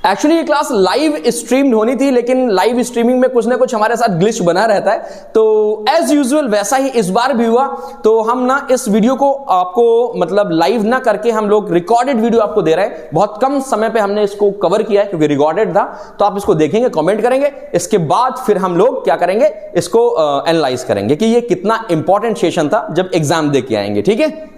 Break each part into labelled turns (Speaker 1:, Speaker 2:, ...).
Speaker 1: Actually ये class live stream होनी थी, लेकिन लाइव स्ट्रीमिंग में कुछ ना कुछ हमारे साथ ग्लिच बना रहता है, तो एज यूजुअल वैसा ही इस बार भी हुआ। तो हम ना इस वीडियो को आपको मतलब लाइव ना करके हम लोग रिकॉर्डेड वीडियो आपको दे रहे हैं। बहुत कम समय पे हमने इसको कवर किया है क्योंकि रिकॉर्डेड था, तो आप इसको देखेंगे, कमेंट करेंगे, इसके बाद फिर हम लोग क्या करेंगे, इसको एनालाइज करेंगे कि ये कितना इंपॉर्टेंट सेशन था जब एग्जाम दे के आएंगे। ठीक है,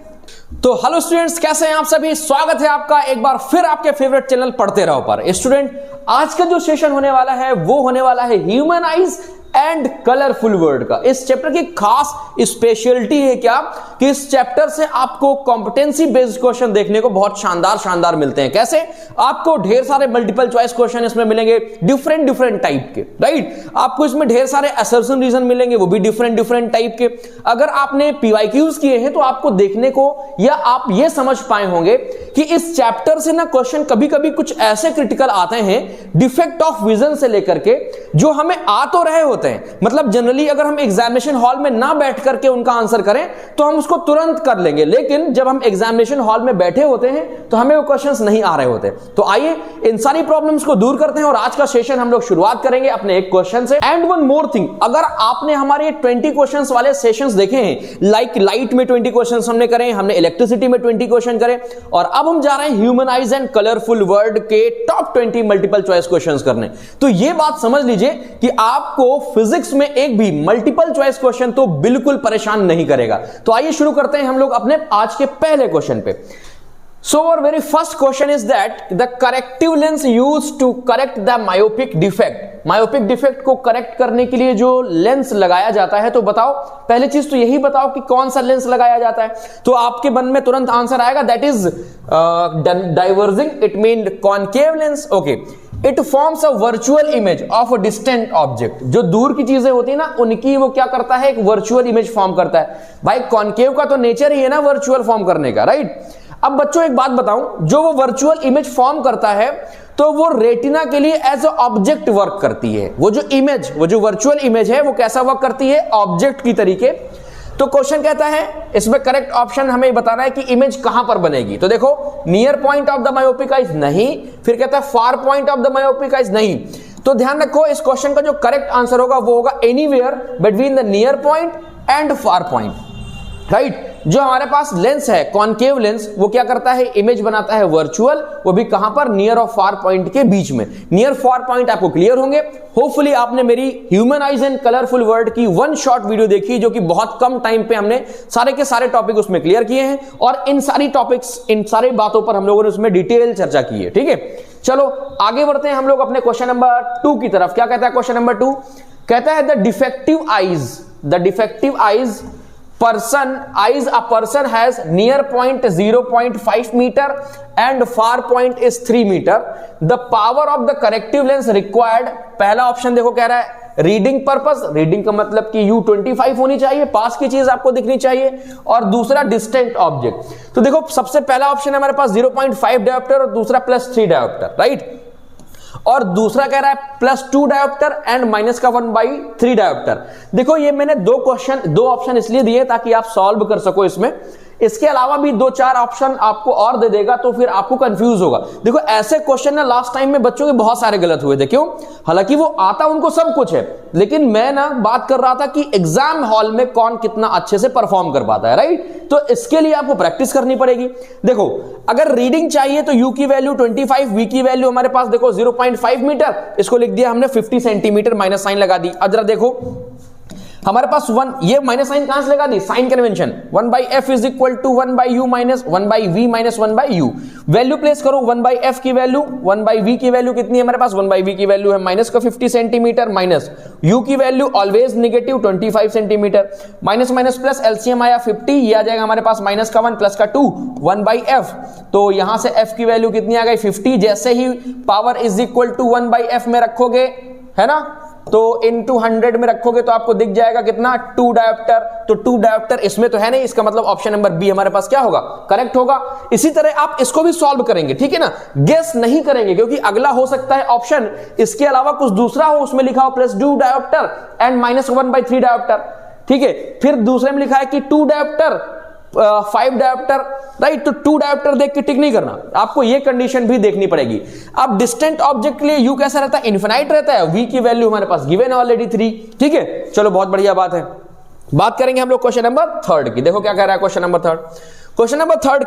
Speaker 1: तो हेलो स्टूडेंट्स, कैसे हैं आप सभी? स्वागत है आपका एक बार फिर आपके फेवरेट चैनल पढ़ते रहो पर। स्टूडेंट, आज का जो सेशन होने वाला है वो होने वाला है human eyes and colourful word का। इस चैप्टर की खास स्पेशलिटी है क्या कि इस चैप्टर से आपको कॉम्पिटेंसी बेस्ड क्वेश्चन देखने को बहुत शानदार मिलते हैं। कैसे? आपको ढेर सारे मल्टीपल चॉइस क्वेश्चन इसमें मिलेंगे, डिफरेंट टाइप के, राइट। आपको इसमें ढेर सारे असर्शन रीजन मिलेंगे, वो भी डिफरेंट टाइप के। अगर आपने पीवाईक्यूज किए हैं तो आपको देखने को या आप ये समझ पाए होंगे कि इस चैप्टर से ना क्वेश्चन कभी कभी कुछ ऐसे क्रिटिकल आते हैं डिफेक्ट ऑफ विजन से लेकर के, जो हमें आ तो रहे होते हैं, मतलब जनरली अगर हम एग्जामिनेशन हॉल में ना बैठ करके उनका आंसर करें तो हम उसको तुरंत कर लेंगे, लेकिन जब हम एग्जामिनेशन हॉल में बैठे होते हैं तो हमें वो क्वेश्चंस नहीं आ रहे होते। तो आइए इन सारी प्रॉब्लम्स को दूर करते हैं और आज का सेशन हम लोग शुरुआत करेंगे अपने एक क्वेश्चन से। एंड वन मोर थिंग, अगर आपने हमारे 20 क्वेश्चंस वाले सेशंस देखे हैं, लाइक लाइट में 20 क्वेश्चंस हमने करे, हमने इलेक्ट्रिसिटी में 20 क्वेश्चन करे, और अब हम जा रहे हैं human eyes and colourful word के टॉप 20 मल्टीपल चॉइस क्वेश्चंस करने। तो ये बात समझ लीजिए कि आपको फिजिक्स में एक भी मल्टीपल चॉइस क्वेश्चन तो बिल्कुल परेशान नहीं करेगा। तो आइए शुरू करते हैं हम लोग अपने आज के पहले क्वेश्चन पे। So our very first question is that the corrective lens used to correct the myopic defect, myopic defect को करेक्ट करने के लिए जो लेंस लगाया जाता है, तो बताओ, पहली चीज तो यही बताओ कि कौन सा लेंस लगाया जाता है। तो आपके मन में तुरंत आंसर आएगा, that is diverging, it mean concave lens. Okay, it forms a virtual image of a distant object. जो दूर की चीजें होती है ना, उनकी वो क्या करता है, एक वर्चुअल इमेज फॉर्म करता है। भाई कॉनकेव का तो नेचर ही है ना वर्चुअल फॉर्म करने का, राइट। अब बच्चों एक बात बताऊं, जो वो वर्चुअल इमेज फॉर्म करता है तो वो रेटिना के लिए एज अ ऑब्जेक्ट वर्क करती है। वो जो वर्चुअल इमेज है वो कैसा वर्क करती है, ऑब्जेक्ट की तरीके। तो क्वेश्चन कहता है, इसमें करेक्ट ऑप्शन हमें बताना है कि इमेज कहां पर बनेगी। तो देखो, near point of the myopic eyes नहीं, फिर कहता है far point of the myopic eyes नहीं। तो ध्यान रखो, इस क्वेश्चन का जो करेक्ट आंसर होगा वो होगा anywhere between the near point and far point, right. जो हमारे पास लेंस है कॉनकेव लेंस, वो क्या करता है, इमेज बनाता है वर्चुअल, वो भी कहां पर, नियर और फार पॉइंट के बीच में। नियर फार पॉइंट आपको क्लियर होंगे। होपफुली आपने मेरी human eyes and colourful word की वन शॉट वीडियो देखी, जो कि बहुत कम टाइम पे हमने सारे के सारे टॉपिक उसमें क्लियर किए हैं, और इन सारी टॉपिक्स, इन सारी बातों पर हम लोगों ने उसमें डिटेल चर्चा की है। ठीक है, चलो आगे बढ़ते हैं हम लोग अपने क्वेश्चन नंबर 2 की तरफ। क्या कहता है क्वेश्चन नंबर 2? कहता है the defective eyes a person has near point 0.5 meter and far point is 3 meter. The power of the corrective lens required, पहला ऑप्शन देखो कह रहा है रीडिंग पर्पस, रीडिंग का मतलब कि U25 होनी चाहिए, पास की चीज आपको दिखनी चाहिए, और दूसरा डिस्टेंट ऑब्जेक्ट। तो देखो, सबसे पहला ऑप्शन है हमारे पास 0.5 डायोप्टर और दूसरा +3 डायोप्टर, राइट। और दूसरा कह रहा है +2 डायोप्टर एंड माइनस का 1/3 डायोप्टर। देखो, ये मैंने दो ऑप्शन इसलिए दिए ताकि आप सॉल्व कर सको इसमें। इसके अलावा भी 2-4 ऑप्शन आपको और दे देगा तो फिर आपको कंफ्यूज होगा। देखो, ऐसे क्वेश्चन ना लास्ट टाइम में बच्चों के बहुत सारे गलत हुए थे। क्यों? हालांकि वो आता उनको सब कुछ है, लेकिन मैं ना बात कर रहा था कि एग्जाम हॉल में कौन कितना अच्छे से परफॉर्म कर पाता है, राइट। तो इसके लिए आपको प्रैक्टिस करनी पड़ेगी। देखो, अगर रीडिंग चाहिए तो U की वैल्यू 25, V की वैल्यू हमारे पास देखो 0.5 मीटर, इसको लिख दिया हमने 50 सेंटीमीटर, माइनस साइन लगा दी। अब जरा देखो, हमारे पास 1, ये माइनस साइन कहां से लगा दी, sign convention, 1/f is equal to 1/u minus 1/v minus 1/u। Value place करो, 1/f की वैल्यू, 1/v की वैल्यू कितनी है हमारे पास, 1/v की वैल्यू है माइनस का 50 सेंटीमीटर, माइनस u की value always negative 25 centimetre, minus minus plus, LCM आया 50, ये आ जाएगा हमारे पास माइनस का 1 प्लस का 2, 1/f। तो यहां से f की वैल्यू कितनी आ गई, 50। जैसे ही power is equal to 1/f में रखोगे, है ना, तो इनटू 100 में रखोगे तो आपको दिख जाएगा कितना, 2 डायोप्टर। तो 2 डायोप्टर इसमें तो है नहीं, इसका मतलब ऑप्शन नंबर बी हमारे पास क्या होगा, करेक्ट होगा। इसी तरह आप इसको भी सॉल्व करेंगे, ठीक है ना, गेस नहीं करेंगे, क्योंकि अगला हो सकता है ऑप्शन इसके अलावा कुछ दूसरा हो, उसमें लिखा हो +2 डायोप्टर एंड -1/3 डायोप्टर, ठीक है। फिर दूसरे में लिखा है कि 2 डायोप्टर 5 डायोप्टर, राइट। तो 2 डायोप्टर देख के टिक नहीं करना, आपको ये कंडीशन भी देखनी पड़ेगी। अब डिस्टेंट ऑब्जेक्ट के लिए यू कैसा रहता है, इनफिनाइट रहता है। वी की वैल्यू हमारे पास गिवन है ऑलरेडी 3, ठीक है। चलो बहुत बढ़िया बात है। बात करेंगे हम लोग क्वेश्चन नंबर 3 की। देखो क्या कह रहा है क्वेश्चन नंबर 3। क्वेश्चन नंबर 3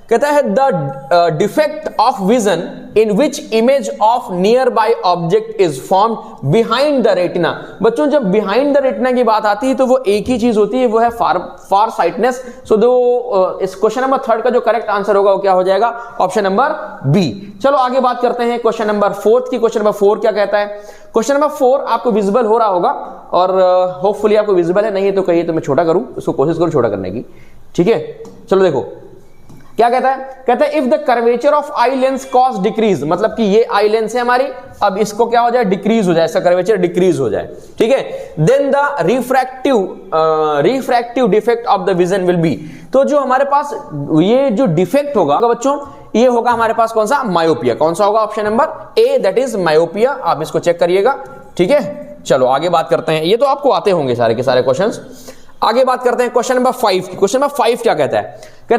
Speaker 1: कहता है the defect of vision in which image of near by object is formed behind the retina. बच्चों जब बिहाइंड द रेटिना की बात आती है तो वो एक ही चीज होती है, वो है फार साइटनेस। सो दो इस क्वेश्चन नंबर 3 का जो करेक्ट आंसर होगा वो क्या हो जाएगा, ऑप्शन नंबर बी। चलो आगे बात करते हैं क्वेश्चन नंबर 4 की। क्वेश्चन नंबर 4 क्या कहता है, क्वेश्चन नंबर 4 आपको विजिबल हो रहा होगा और होपफुली आपको विजिबल है, नहीं है तो कहिए तो मैं छोटा करूं, उसको कोशिश करूं छोटा करने की, ठीक है। चलो देखो क्या कहता है if the curvature of eye lens cause decrease, मतलब कि ये आई लेंस है हमारी, अब इसको क्या हो जाए, डिक्रीज हो जाए, इसका कर्वेचर डिक्रीज हो जाए, ठीक है। Then the refractive defect of the vision will be, तो जो हमारे पास ये जो डिफेक्ट होगा बच्चों, ये होगा हमारे पास कौन सा, मायोपिया। कौन सा होगा, option number A, that is myopia. आप इसको चेक करिएगा, ठीक है। चलो आगे बात करते हैं, ये तो आपको आते होंगे सारे के सारे क्वेश्चंस। आगे बात करते हैं क्वेश्चन नंबर 5 की। क्वेश्चन नंबर 5 क्या कहता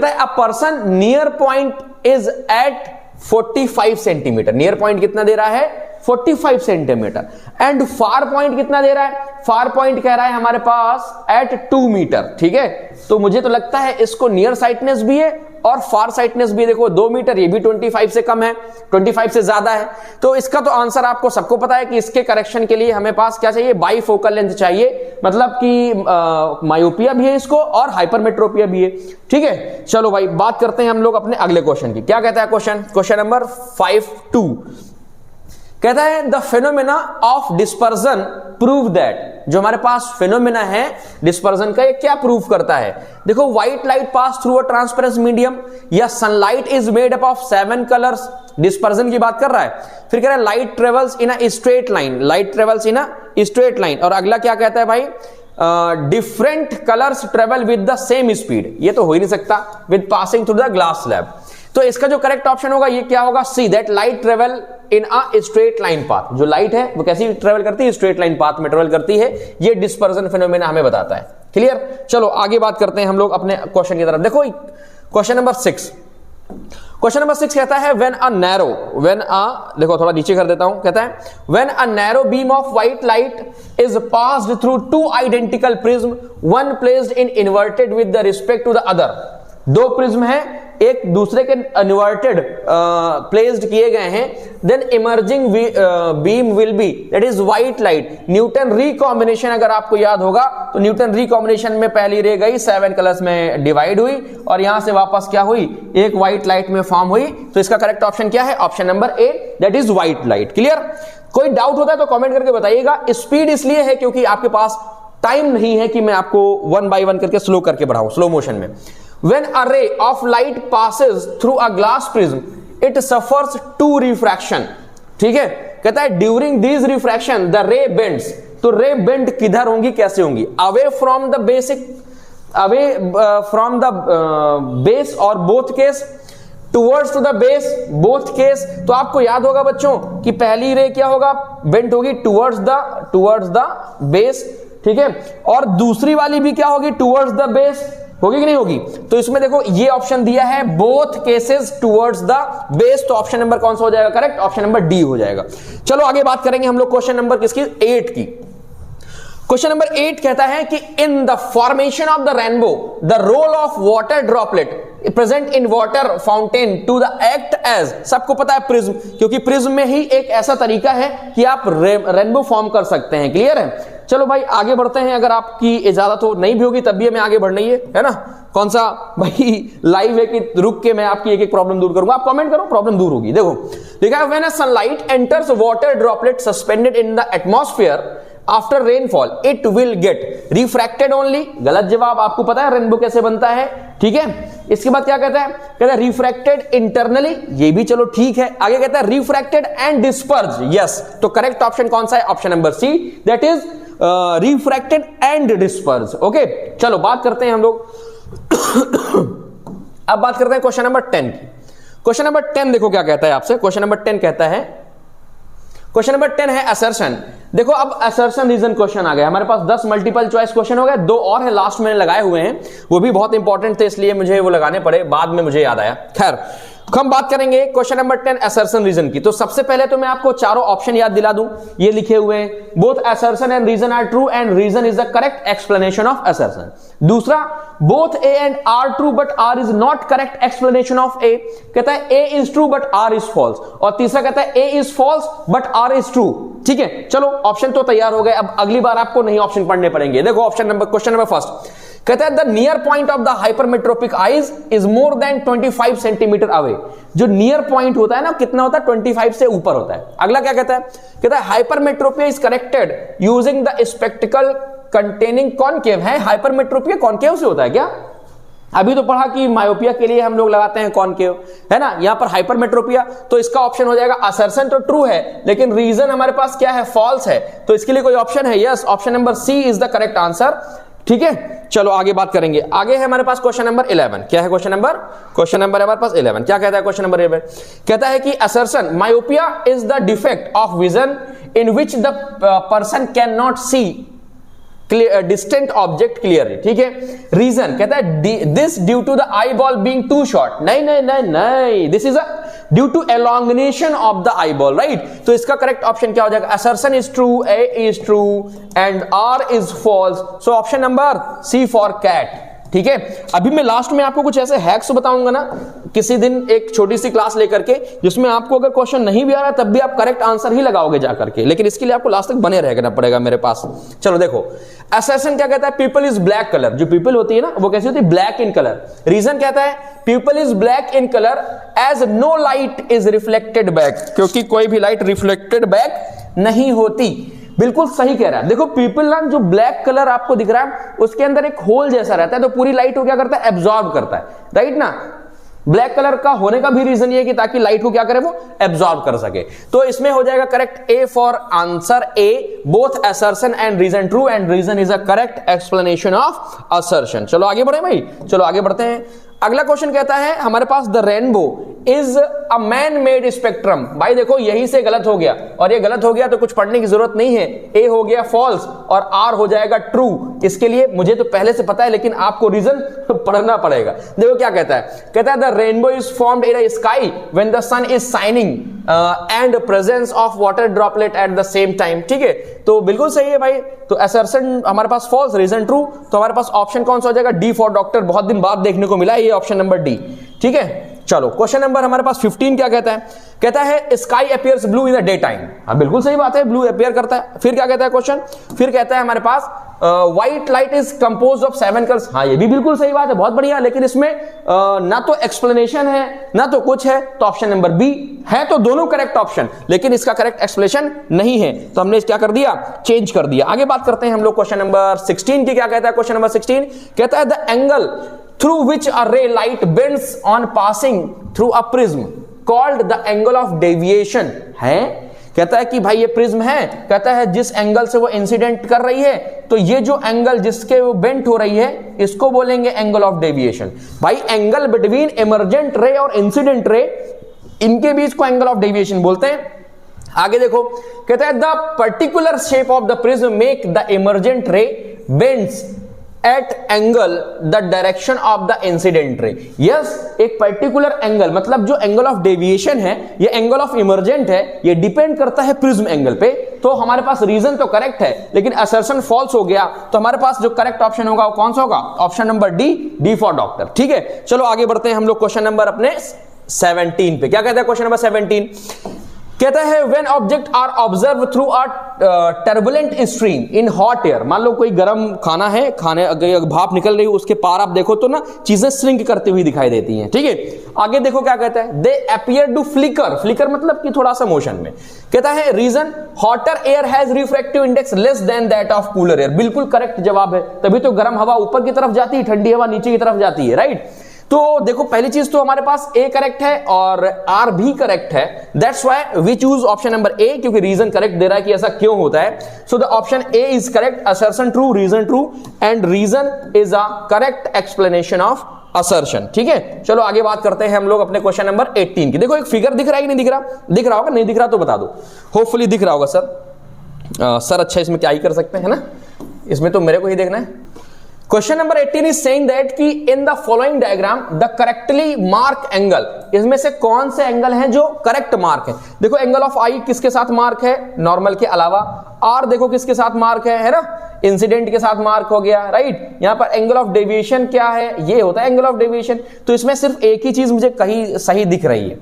Speaker 1: है a person near point is at 45 centimetre. Near point कितना दे रहा है, 45 सेंटीमीटर। एंड फार पॉइंट कितना दे रहा है, फार पॉइंट कह रहा है हमारे पास एट 2 मीटर, ठीक है। तो मुझे तो लगता है इसको नियर साइटनेस भी है और फार साइटनेस भी, देखो 2 मीटर, ये भी 25 से कम है, 25 से ज्यादा है। तो इसका तो आंसर आपको सबको पता है कि इसके करेक्शन के लिए हमें पास क्या चाहिए, बाई फोकल लेंथ चाहिए, मतलब कि मायोपिया भी है इसको और हाइपरमेट्रोपिया भी है, ठीक है। चलो भाई बात करते हैं हम लोग अपने अगले क्वेश्चन की। क्या कहता है क्वेश्चन नंबर 5(2) कहता है the phenomena of dispersion prove that, जो हमारे पास फेनोमेना है डिस्पर्जन का, ये क्या प्रूव करता है। देखो white light pass through a transparent medium, या sunlight is made up of 7 colours, dispersion की बात कर रहा है। फिर कह रहा है light travels in a straight line, light travels in a straight line. और अगला क्या कहता है भाई, different colours travel with the same speed. ये तो हो ही नहीं सकता, with passing through the glass slab. तो इसका जो करेक्ट ऑप्शन होगा ये क्या होगा, C, that light travel in a straight line path. जो लाइट है वो कैसी ट्रेवल करती है, स्ट्रेट लाइन पाथ में ट्रेवल करती है। ये डिस्पर्जन फेनोमेना हमें बताता है, क्लियर। चलो आगे बात करते हैं हम लोग अपने क्वेश्चन की तरफ। देखो क्वेश्चन नंबर 6, क्वेश्चन नंबर 6 कहता है देखो थोड़ा नीचे कर देता हूं, कहता है when a narrow beam of white light is passed through 2 identical prism, one placed in inverted with the respect to the other. 2 prism है, एक दूसरे के इन्वर्टेड प्लेस्ड किए गए हैं, then emerging beam will be, that is white light. Newton recombination अगर आपको याद होगा तो न्यूटन रिकॉम्बिनेशन में पहली रे गई 7 कलर्स में डिवाइड हुई और यहां से वापस क्या हुई, एक व्हाइट लाइट में फॉर्म हुई। तो इसका करेक्ट ऑप्शन क्या है, option number A, that is white light, clear. कोई डाउट होता है तो कमेंट करके बताइएगा। स्पीड इसलिए है क्योंकि आपके पास टाइम नहीं है कि मैं आपको 1 by 1 करके स्लो करके बढ़ाऊं, स्लो मोशन में। When a ray of light passes through a glass prism, it suffers 2 refraction, ठीक है। कहता है during these refraction the ray bends, तो ray bend किधर होंगी, कैसे होंगी, away from the base और both case, towards to the base, both case। तो आपको याद होगा बच्चों कि पहली रे क्या होगा, बेंट होगी towards the base, ठीक है। और दूसरी वाली भी क्या होगी, towards the base, होगी कि नहीं होगी। तो इसमें देखो ये ऑप्शन दिया है both cases towards the base, तो ऑप्शन नंबर कौन सा हो जाएगा करेक्ट, ऑप्शन नंबर डी हो जाएगा। चलो आगे बात करेंगे हम लोग क्वेश्चन नंबर किसकी, 8 की। क्वेश्चन नंबर 8 कहता है कि in the formation of the rainbow the role of water droplet present in water fountain to the act as, सबको पता है प्रिज्म, क्योंकि प्रिज्म में ही एक ऐसा तरीका है कि आप रेनबो फॉर्म कर सकते हैं, क्लियर है। चलो भाई आगे बढ़ते हैं, अगर आपकी इजाजत हो, नहीं भी होगी तब भी हमें आगे बढ़ना ही है ना। कौन सा भाई लाइव है कि रुक के मैं आपकी एक एक प्रॉब्लम दूर करूंगा, आप कमेंट करो, प्रॉब्लम दूर होगी। देखो लिखा है when a sunlight enters water droplet suspended in the atmosphere after rainfall it will get refracted only, गलत जवाब। आपको पता है रेनबो कैसे बनता है, ठीक है। इसके बाद क्या कहता है रिफ्रैक्टेड इंटरनली, ये भी चलो ठीक है। आगे कहता है रिफ्रैक्टेड एंड डिस्पर्ज, यस। तो करेक्ट ऑप्शन कौन सा है, option number C, that is refracted and disperse, okay. चलो बात करते हैं हम लोग अब बात करते हैं क्वेश्चन नंबर 10 की। क्वेश्चन नंबर 10 देखो क्या कहता है आपसे, क्वेश्चन नंबर 10 कहता है क्वेश्चन नंबर 10 है असर्शन। देखो अब असर्शन रीजन क्वेश्चन आ गया हमारे पास, 10 मल्टीपल चॉइस क्वेश्चन हो गए, 2 और है लास्ट में लगाए हुए हैं, वो भी बहुत इंपॉर्टेंट थे इसलिए मुझे वो लगाने पड़े, बाद में मुझे याद आया। खैर हम बात करेंगे क्वेश्चन नंबर 10 असर्शन रीजन की। तो सबसे पहले तो मैं आपको चारों ऑप्शन याद दिला दूं, ये लिखे हुए हैं, both assertion and reason are true and reason is the correct explanation of assertion. दूसरा, both A and are true but are is not correct explanation of ए, कहता है ए is true but are is false. और तीसरा कहता है ए is false but are is true. ठीक है, चलो ऑप्शन तो तैयार हो गए, अब अगली बार आपको नहीं ऑप्शन पढ़ने पड़ेंगे। देखो option number, question number first कहता है the near point of the hypermetropic eyes is more than 25 centimetre away. जो नियर पॉइंट होता है ना, कितना होता है, 25 से ऊपर होता है। अगला क्या कहता है hypermetropia is corrected using the spectacled containing concave. है हाइपरमेट्रोपिया कॉनकेव से होता है क्या? अभी तो पढ़ा कि मायोपिया के लिए हम लोग लगाते हैं कॉनकेव, है ना, यहां पर हाइपरमेट्रोपिया, तो इसका ऑप्शन हो जाएगा असर्शन तो ट्रू है लेकिन रीजन हमारे पास क्या है, फॉल्स है। तो इसके लिए कोई ऑप्शन है? Yes, option number C is the correct answer. ठीक है, चलो आगे बात करेंगे। आगे है हमारे पास क्वेश्चन नंबर 11। क्या है क्वेश्चन नंबर हमारे पास 11। क्या कहता है क्वेश्चन नंबर 11? कहता है कि assertion myopia is the defect of vision in which the person can not see distant object clearly. ठीक है, रीजन कहता है this due to the eye ball being too short. नहीं, this is a due to elongation of the eye ball, right. तो इसका correct option क्या हो जाएगा? Assertion is true, A is true and R is false. So option number C for cat. ठीक है, अभी मैं लास्ट में आपको कुछ ऐसे हैक्स बताऊंगा ना किसी दिन, एक छोटी सी क्लास लेकर के, जिसमें आपको अगर क्वेश्चन नहीं भी आ रहा तब भी आप करेक्ट आंसर ही लगाओगे जाकर के, लेकिन इसके लिए आपको लास्ट तक बने रहना पड़ेगा मेरे पास। चलो देखो, असर्शन क्या कहता है? People is black colour. जो पीपल होती है ना वो कैसी होती है? Black in colour. रीजन कहता है people is black in colour as no light is reflected back, क्योंकि कोई भी लाइट रिफ्लेक्टेड बैक नहीं होती। बिल्कुल सही कह रहा है। देखो पीपल ना, जो ब्लैक कलर आपको दिख रहा है उसके अंदर एक होल जैसा रहता है, तो पूरी लाइट को क्या करता है? एब्जॉर्ब करता है, राइट ना। ब्लैक कलर का होने का भी रीजन ये है कि ताकि लाइट को क्या करे, वो एब्जॉर्ब कर सके। तो इसमें हो जाएगा correct A for answer A, both assertion and reason true and reason is a correct explanation of assertion. चलो आगे बढ़े भाई, चलो आगे बढ़ते हैं। अगला क्वेश्चन कहता है हमारे पास the rainbow is a man made spectrum. भाई देखो यही से गलत हो गया, और ये गलत हो गया तो कुछ पढ़ने की जरूरत नहीं है। ए हो गया फॉल्स और आर हो जाएगा ट्रू। इसके लिए मुझे तो पहले से पता है लेकिन आपको रीजन पढ़ना पड़ेगा। देखो क्या कहता है the rainbow is formed in a sky when the sun is shining and presence of water droplet at the same time. ठीक है, तो बिल्कुल सही है भाई। तो असर्शन हमारे पास फॉल्स, रीजन ट्रू। तो हमारे पास ऑप्शन कौन सा हो जाएगा? D for doctor. बहुत दिन बाद देखने को मिला है ये ऑप्शन नंबर डी। ठीक है, चलो क्वेश्चन नंबर हमारे पास 15 क्या कहता है sky appears blue in the day time. हाँ बिल्कुल सही बात है, ब्लू अपीयर करता है। फिर क्या कहता है क्वेश्चन? फिर कहता है हमारे पास white light is compose of 7 colours. हाँ ये भी बिल्कुल सही बात है, बहुत बढ़िया। लेकिन इसमें ना तो एक्सप्लेनेशन है ना तो कुछ है, तो ऑप्शन नंबर बी है। तो दोनों करेक्ट ऑप्शन, लेकिन इसका करेक्ट एक्सप्लेनेशन नहीं है, तो हमने क्या कर दिया? चेंज कर दिया। आगे बात करते हैं हम लोग क्वेश्चन नंबर 16 की। क्या कहता है क्वेश्चन नंबर 16? कहता है the angle through which a ray light bends on passing through a prism called the angle of deviation है। कहता है कि भाई ये प्रिज्म है, कहता है जिस एंगल से वो इंसिडेंट कर रही है, तो ये जो एंगल जिसके वो बेंट हो रही है इसको बोलेंगे एंगल ऑफ डेविएशन। भाई एंगल बिटवीन इमर्जेंट रे और इंसिडेंट रे, इनके बीच को एंगल ऑफ डेविएशन बोलते हैं। आगे देखो, कहता है the particular shape of the prism make the emergent ray bends at angle the direction of the incident ray. Yes, एक पर्टिकुलर एंगल, मतलब जो एंगल ऑफ डेविएशन है, ये एंगल ऑफ इमर्जेंट है, ये डिपेंड करता है प्रिज्म एंगल पे। तो हमारे पास रीजन तो करेक्ट है लेकिन असर्शन फॉल्स हो गया। तो हमारे पास जो करेक्ट ऑप्शन होगा वो कौन सा होगा? Option number D for doctor. ठीक है, चलो आगे बढ़ते हैं हम लोग क्वेश्चन नंबर अपने 17 पे। क्या कहता है क्वेश्चन नंबर 17? कहता है when object are observe through a turbulent stream in hot air. मान लो कोई गर्म खाना है, खाने भाप निकल रही है, उसके पार आप देखो तो ना चीजें श्रिंक करती हुई दिखाई देती हैं। ठीक है, आगे देखो क्या कहता है? They appear to flicker. Flicker मतलब कि थोड़ा सा मोशन में। कहता है reason hotter air has refractive index less than that of cooler air. बिल्कुल करेक्ट जवाब है, तभी तो गर्म हवा ऊपर की तरफ जाती है, ठंडी हवा नीचे की तरफ जाती है, राइट। तो देखो पहली चीज तो हमारे पास ए करेक्ट है और आर भी करेक्ट है। That's why we choose option number A, क्योंकि रीजन करेक्ट दे रहा है कि ऐसा क्यों होता है। So the option A is correct, assertion true, reason true and reason is a correct explanation of assertion. ठीक है, चलो आगे बात करते हैं हम लोग अपने क्वेश्चन नंबर 18 की। देखो एक फिगर दिख रहा है कि नहीं दिख रहा? दिख रहा होगा, नहीं दिख रहा तो बता दो, होपफुली दिख रहा होगा सर। सर अच्छा इसमें क्या ही कर सकते हैं ना, इसमें तो मेरे को ही देखना है। Question number 18 is saying that कि in the following diagram the correctly mark angle, इसमें से कौन से एंगल हैं जो करेक्ट मार्क है? देखो एंगल ऑफ आई किसके साथ मार्क है? नॉर्मल के अलावा। आर देखो किसके साथ मार्क है ना? इंसिडेंट के साथ मार्क हो गया, राइट। यहां पर एंगल ऑफ डेविएशन क्या है? ये होता है एंगल ऑफ डेविएशन। तो इसमें सिर्फ एक ही चीज मुझे कहीं सही दिख रही है,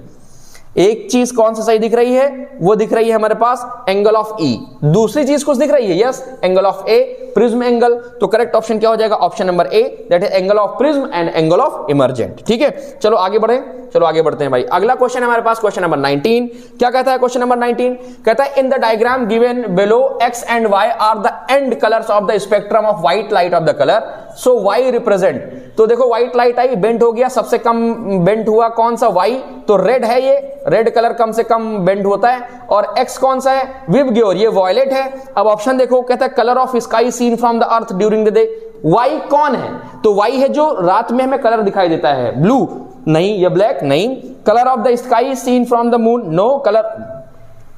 Speaker 1: एक चीज कौन सा सही दिख रही है? वो दिख रही है हमारे पास एंगल ऑफ ई। दूसरी चीज कुछ दिख रही है? Yes, angle of A, prism angle. तो करेक्ट ऑप्शन क्या हो जाएगा? Option number A, that is angle of prism and angle of emergent. ठीक है, चलो आगे बढ़े, चलो आगे बढ़ते हैं भाई। अगला क्वेश्चन हमारे पास क्वेश्चन नंबर 19 क्या कहता है? क्वेश्चन नंबर 19 कहता है in the diagram given below X and Y are the end colours of the spectrum of white light of the colour, so Y represent. तो देखो व्हाइट लाइट आई, bent हो गया, सबसे कम बेंट हुआ कौन सा? वाई। तो रेड है, ये रेड कलर कम से कम बेंट होता है। और एक्स कौन सा है? विबग्योर, ये वॉयलेट है। अब ऑप्शन देखो, कहता है colour of sky seen from the earth during the day. Y कौन है? तो वाई है जो रात में हमें कलर दिखाई देता है, ब्लू नहीं, ये ब्लैक नहीं। Colour of the sky seen from the moon, no, colour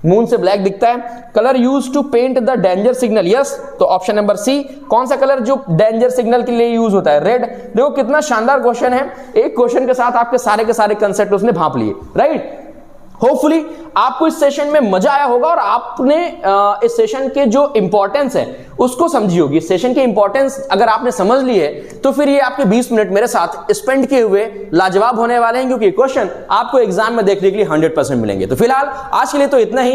Speaker 1: moon से ब्लैक दिखता है। Colour use to paint the danger signal, yes. तो ऑप्शन नंबर सी, कौन सा कलर जो डेंजर सिग्नल के लिए यूज होता है? रेड। देखो कितना शानदार क्वेश्चन है, एक क्वेश्चन के साथ आपके सारे कंसेप्ट उसने भांप लिए, राइट। होपफुली आपको इस सेशन में मजा आया होगा और आपने इस सेशन के जो इंपॉर्टेंस है उसको समझी होगी। इस सेशन के इंपॉर्टेंस अगर आपने समझ ली है तो फिर ये आपके 20 मिनट मेरे साथ स्पेंड किए हुए लाजवाब होने वाले हैं, क्योंकि क्वेश्चन आपको एग्जाम में देखने के लिए 100% मिलेंगे। तो फिलहाल आज के लिए तो इतना ही।